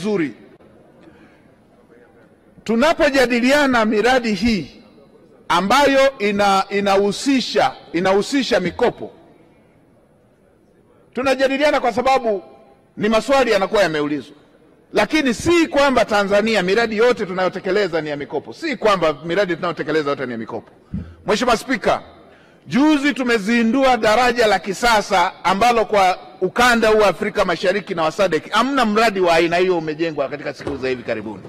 Zuri, tunapojadiliana miradi hii ambayo inahusisha mikopo, tunajadiliana kwa sababu ni maswali yanakuwa yameulizwa, lakini si kwamba Tanzania miradi yote tunayotekeleza ni ya mikopo, si kwamba miradi tunayotekeleza yote ni ya mikopo. Mheshimiwa Spika, juzi tumezindua daraja la kisasa ambalo kwa ukanda huu wa Afrika Mashariki na wa SADC hamna mradi wa aina hiyo umejengwa katika siku za hivi karibuni.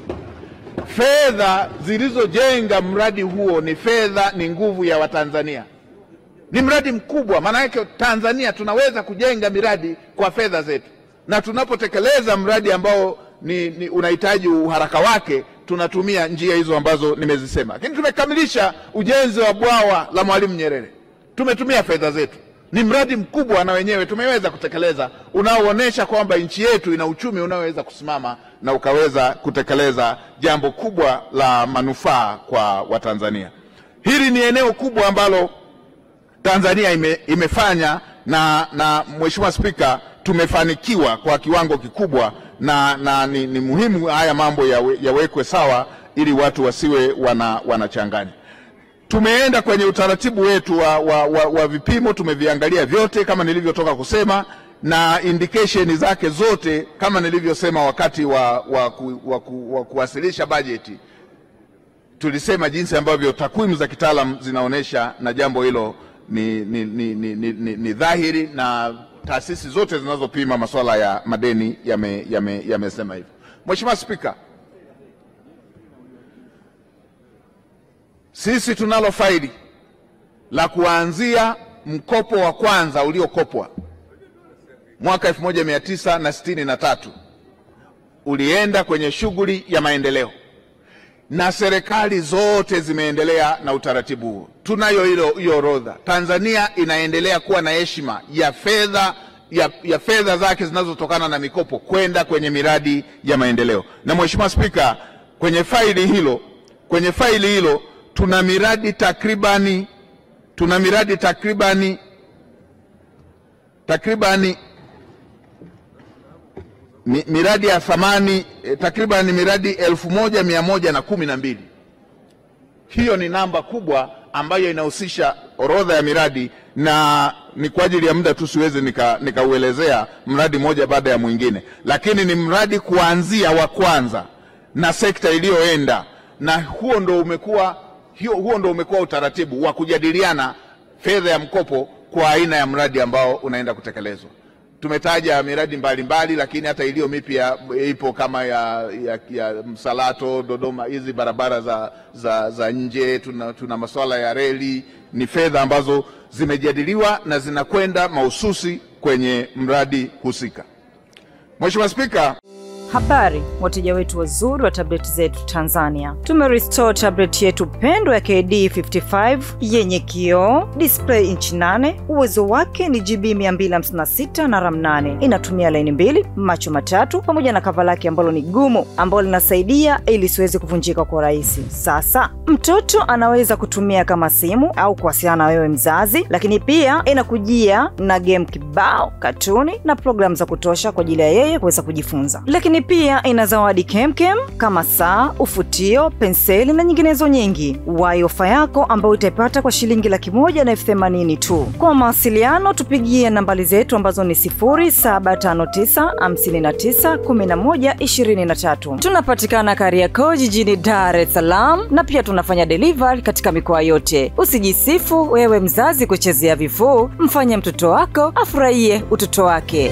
Fedha zilizojenga mradi huo ni fedha, ni nguvu ya Watanzania. Ni mradi mkubwa, maana yake Tanzania tunaweza kujenga miradi kwa fedha zetu, na tunapotekeleza mradi ambao ni unahitaji uharaka wake, tunatumia njia hizo ambazo nimezisema. Lakini tumekamilisha ujenzi wa bwawa la Mwalimu Nyerere, tumetumia fedha zetu. Ni mradi mkubwa na wenyewe tumeweza kutekeleza, unaoonyesha kwamba nchi yetu ina uchumi unaoweza kusimama na ukaweza kutekeleza jambo kubwa la manufaa kwa Watanzania. Hili ni eneo kubwa ambalo Tanzania imefanya na Mheshimiwa Spika, tumefanikiwa kwa kiwango kikubwa, na ni muhimu haya mambo yawekwe sawa ili watu wasiwe wanachanganya. Tumeenda kwenye utaratibu wetu wa vipimo, tumeviangalia vyote kama nilivyotoka kusema, na indication zake zote kama nilivyosema wakati wa kuwasilisha bajeti. Tulisema jinsi ambavyo takwimu za kitaalamu zinaonesha, na jambo hilo ni dhahiri, na taasisi zote zinazopima masuala ya madeni yamesema hivyo. Mheshimiwa Spika, sisi tunalo faili la kuanzia mkopo wa kwanza uliokopwa mwaka 1963 ulienda kwenye shughuli ya maendeleo, na serikali zote zimeendelea na utaratibu huo. Tunayo hiyo orodha. Tanzania inaendelea kuwa na heshima ya fedha zake zinazotokana na mikopo kwenda kwenye miradi ya maendeleo. Na Mheshimiwa Spika, kwenye faili hilo tuna miradi takribani miradi ya thamani takribani miradi 1112. Hiyo ni namba kubwa ambayo inahusisha orodha ya miradi, na ni kwa ajili ya muda tu siwezi nikauelezea mradi moja baada ya mwingine, lakini ni mradi kuanzia wa kwanza na sekta iliyoenda, na huo ndo umekuwa utaratibu wa kujadiliana fedha ya mkopo kwa aina ya mradi ambao unaenda kutekelezwa. Tumetaja miradi mbalimbali, lakini hata iliyo mipya ipo kama ya Msalato, Dodoma, hizi barabara za nje. Tuna masuala ya reli. Ni fedha ambazo zimejadiliwa na zinakwenda mahususi kwenye mradi husika. Mheshimiwa Spika, habari wateja wetu wazuri wa tablet zetu Tanzania. Tumerestore tablet yetu pendwa ya KD55 yenye kioo, display inchi 8, uwezo wake ni GB 256 na RAM 8. Inatumia line 2, macho matatu, pamoja na cover lake ambalo ni gumu, ambalo linasaidia ili siweze kuvunjika kwa rahisi. Sasa mtoto anaweza kutumia kama simu au kuwasiliana na wewe mzazi, lakini pia inakujia na game kibao, katuni na program za kutosha kwa ajili ya yeye kuweza kujifunza. Lakini pia ina zawadi kemkem kama saa, ufutio, penseli na nyinginezo nyingi. Wahi ofa yako ambayo utaipata kwa shilingi 180,000 tu. Kwa mawasiliano tupigie nambari zetu ambazo ni 0759591123. Tunapatikana Kariakoo jijini Dar es Salaam, na pia tunafanya delivery katika mikoa yote. Usijisifu wewe mzazi kuchezea vifuu, mfanye mtoto wako afurahie utoto wake.